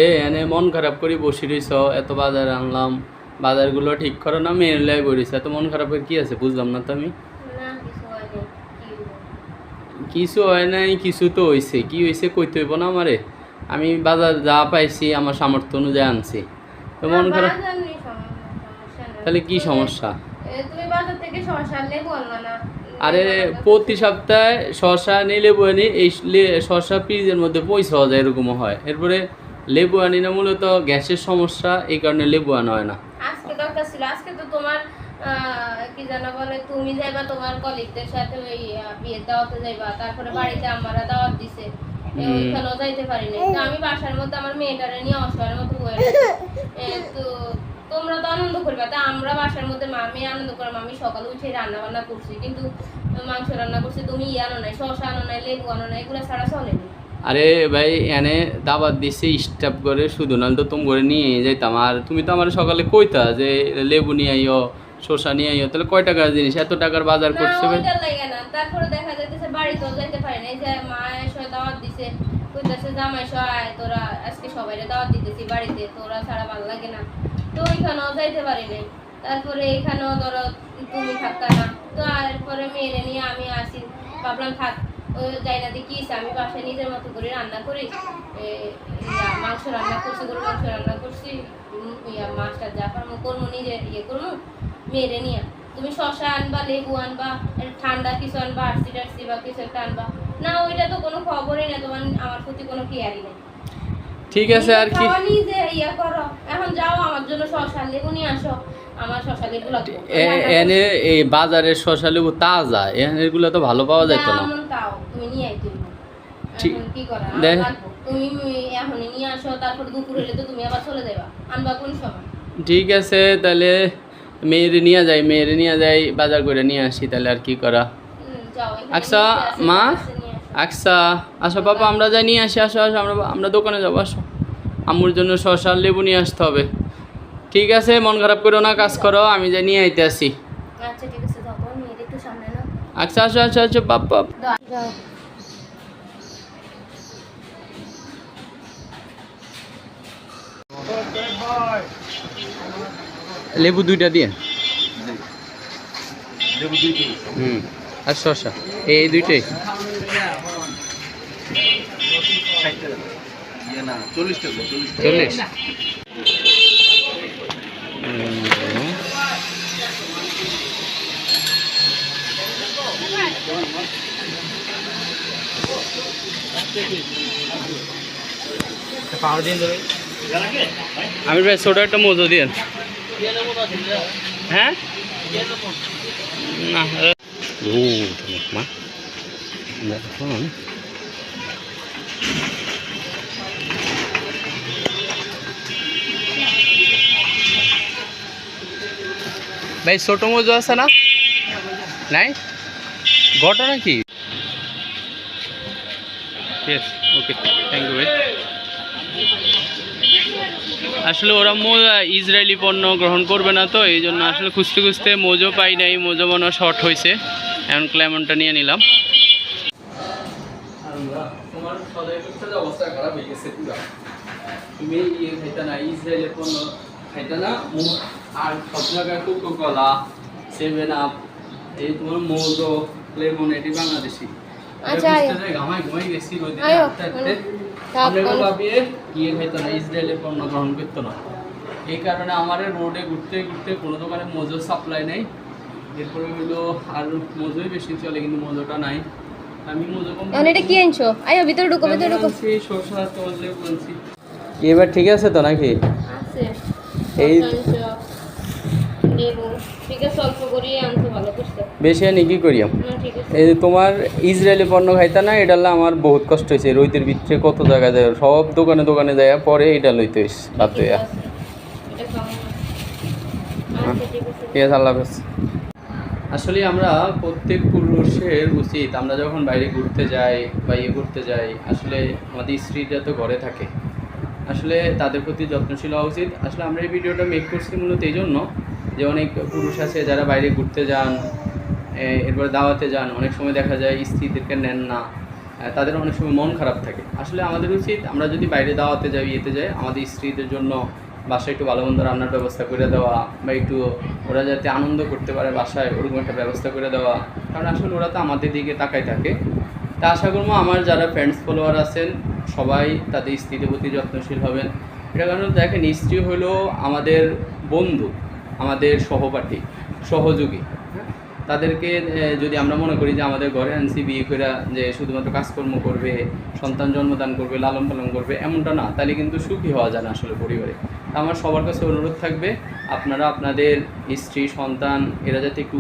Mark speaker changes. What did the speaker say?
Speaker 1: এনে মন খারাপ করে বসে রইছ, এত বাজার আনলাম, বাজারগুলো ঠিক করো না, মেয়ের লাই বলিস, এত মন খারাপ করে কি আছে বুঝলাম না তো আমি।
Speaker 2: না কিছু হয়নি, কি হলো?
Speaker 1: কিছু হয় নাই, কিছু তো হয়েছে, কি হয়েছে কইতে হইব না আমারে। আমি বাজার যা পাইছি আমার সামর্থ্য অনুযায়ী আনছি, তো মন খারাপ।
Speaker 2: বাজার নেই, সমস্যা নেই।
Speaker 1: তাহলে কি সমস্যা?
Speaker 2: তুমি বাজার থেকে শসা লেবু আনবা না?
Speaker 1: আরে প্রতি সপ্তাহে শসা নিয়ে লেবু আনি, এই শসা ফ্রিজের মধ্যে পয়সা যায় এরকমও হয়। এরপরে লেবু আনি না, মূলত গ্যাসের সমস্যা, এই কারণে লেবু আনা হয় না।
Speaker 2: আজকে দরকার ছিল, আজকে তো তোমার কি জানা বলে, তুমি যাইবা তোমার কলিগদের সাথে ওই বিয়ের দাওয়াতে যাইবা, তারপরে বাড়িতে আমারা দাওয়াত দিছে, ওইখানেও যাইতে পারি নাই। তো আমি বাসার মধ্যে আমার মেয়েটারে নিয়ে অসহায়ের মতো বয়ে তো তোমরা তো আনন্দ করবে, তা আমরা বাসার মধ্যে মামি আনন্দ করলাম। আমি সকালে উঠে রান্না বান্না করছি, কিন্তু মাংস রান্না করছি, তুমি আনো নাই, শসা আনো নাই, লেবু আনো নাই, এগুলো ছাড়া চলেনি।
Speaker 1: আরে ভাই, এনে দাবাত দিছে স্টাফ করে, শুধু নাহলে তো তুমি করে নিয়ে যাইতাম। আর তুমি তো আমার সকালে কইতা যে লেবু নিয়ে আইও, শসা নিয়ে আইও, তাহলে কয় টাকার জিনিস, এত টাকার বাজার করছে ভাই।
Speaker 2: তারপরে দেখা যাইতেছে বাড়িতেও যাইতে পারি না, এই যে মা এসে দাওয়াত দিছে, কইতাছে জামাই আয় তোরা আজকে সবাইরে দাওয়াত দিতেছি বাড়িতে, তোরা ছাড়া ভালো লাগে না। তো ওইখানেও যাইতে পারি নাই। তারপরে এখানেও ধরো তুমি থাকতা না, তো এরপরে মেয়েরে নিয়ে আমি আসি, ভাবলাম থাক, ওই যাই না দেখি আমি বাসায় নিজের মতো করে রান্না করি। মাংস রান্না করছি, গরু মাংস রান্না করছি, মাছটা যা পারবো করবো, নিজে করবো, মেয়েরে নিয়ে। তুমি শসা আনবা, লেবু আনবা, ঠান্ডা কিছু আনবা, আরসি টারসি বা কিছু একটা আনবা না, ওইটা তো কোনো খবরই না, তোমার আমার প্রতি কোনো কেয়ারই নেই।
Speaker 1: ঠিক আছে, আর কি
Speaker 2: নিজে করো, এখন যাও আমার জন্য শসা লেবু নিয়ে আসো, আমার শসা লেবু লাগবে।
Speaker 1: এনে এই বাজারের শসা লেবু তাজা, এগুলো তো ভালো পাওয়া যায় না।
Speaker 2: তাও তুমি নিয়ে আইতে
Speaker 1: ঠিক
Speaker 2: কি করা
Speaker 1: দেখ,
Speaker 2: তুমি এখনই নিয়ে আসো, তারপর দুপুর হলে তো তুমি আবার চলে যাবা, আনবা কোন সময়?
Speaker 1: ঠিক আছে, তাহলে মেয়েরে নিয়ে যাই, বাজার করে নিয়ে আসি, তাহলে আর কি করা। আচ্ছা মা, আচ্ছা আসো বাবা, আমরা যাই নিয়ে আসি, আসো আসো, আমরা দোকানে যাবো, আসো। আম্মুর জন্য শসা লেবু নিয়ে আসতে হবে। ঠিক আছে, মন খারাপ করো না, কাজ করো, আমি যাই নিয়ে আইতে আসি।
Speaker 2: আচ্ছা ঠিক আছে, যাবো, মেয়ের একটু সামনে না।
Speaker 1: আচ্ছা আসো আসো আসো বাবা। লেবু দুইটা দিয়ে, আর শসা এই দুইটাই। 40। আমির ভাই ছোট একটা মজো দিয়ে। হ্যাঁ না মা দেখুন, ভাই ছোট মজো আছে না? নাই, ঘটনা কি? ইয়েস, ওকে, থ্যাংক ইউ ভাই। আসলে ওরা ইসরায়েলি পণ্য গ্রহণ করবে না, তো এই জন্য আসলে খুঁজতে খুঁজতে মোজো পাই নাই, মোজো মনে শর্ট হয়েছে, এখন ক্লেমনটা নিয়ে নিলাম। তোমার অবস্থা খারাপ হয়ে গেছে পুরা, তুমি খাইতা না, ইসরায়েলের পণ্য খাইতা না, আর সব জায়গায় কোকোকলা, 7 আপ, এই তোমার মোজো, লেমন, এটি বাংলাদেশি। ঘামাই গেছি গিয়ে খাইতো না, ইসরায়েলের পণ্য গ্রহণ করতো না। এই কারণে আমার রোডে ঘুরতে ঘুরতে কোনো দোকানে মোজো সাপ্লাই নেই। এরপরে হইলো আর মোজোই বেশি চলে, কিন্তু মোজোটা নাই। আমি মোজো
Speaker 2: কি আনছো? আয়ো ভিতরে ঢুকো, ভিতরে ঢুকো।
Speaker 1: শসা চলে বলছি। এবার ঠিক আছে তো নাকি?
Speaker 2: আছে
Speaker 1: এই
Speaker 2: লেবু ঠিক আছে, অল্প করে আনতে ভালো করতে,
Speaker 1: বেশি আনি কি করিয়াম। এই যে তোমার ইসরায়েলি পণ্য খাইতা না, এটা আমার বহুত কষ্ট হয়েছে, রোদের ভিতরে কত জায়গায় যায়, সব দোকানে দোকানে যায়, পরে এটা লইতে হইস বাধ্য হইয়া। ঠিক আছে, আল্লাহ হাফেজ। আসলে আমরা প্রত্যেক পুরুষের উচিত, আমরা যখন বাইরে ঘুরতে যাই বা ঘুরতে যাই, আসলে আমাদের স্ত্রীরা তো ঘরে থাকে, আসলে তাদের প্রতি যত্নশীল হওয়া উচিত। আসলে আমরা এই ভিডিওটা মেক করছি মূলত এই জন্য যে অনেক পুরুষ আছে যারা বাইরে ঘুরতে যান, এরপরে দাওয়াতে যান, অনেক সময় দেখা যায় স্ত্রীদেরকে নেন না, তাদের অনেক সময় মন খারাপ থাকে। আসলে আমাদের উচিত আমরা যদি বাইরে দাওয়াতে যাই ইয়েতে যাই আমাদের স্ত্রীদের জন্য বাসায় একটু ভালো মন্দ রান্নার ব্যবস্থা করে দেওয়া, বা একটু ওরা যাতে আনন্দ করতে পারে বাসায় ওরকম একটা ব্যবস্থা করে দেওয়া। কারণ আসলে ওরা তো আমাদের দিকে তাকাই থাকে। তা আশা করবো আমার যারা ফ্রেন্ডস ফলোয়ার আছেন সবাই তাদের স্ত্রীদের প্রতি যত্নশীল হবেন। এটা কারণ দেখেন স্ত্রী হলো আমাদের বন্ধু, আমাদের সহপাঠী, সহযোগী। তাদেরকে যদি আমরা মনে করি যে আমাদের ঘরে আনছি বিয়ে করে যে শুধুমাত্র কাজকর্ম করবে, সন্তান জন্মদান করবে, লালন পালন করবে, এমনটা না, তাহলে কিন্তু সুখী হওয়া যায় না আসলে পরিবারে। আমার সবার কাছে অনুরোধ থাকবে আপনারা আপনাদের স্ত্রী সন্তান এরা যাতে একটু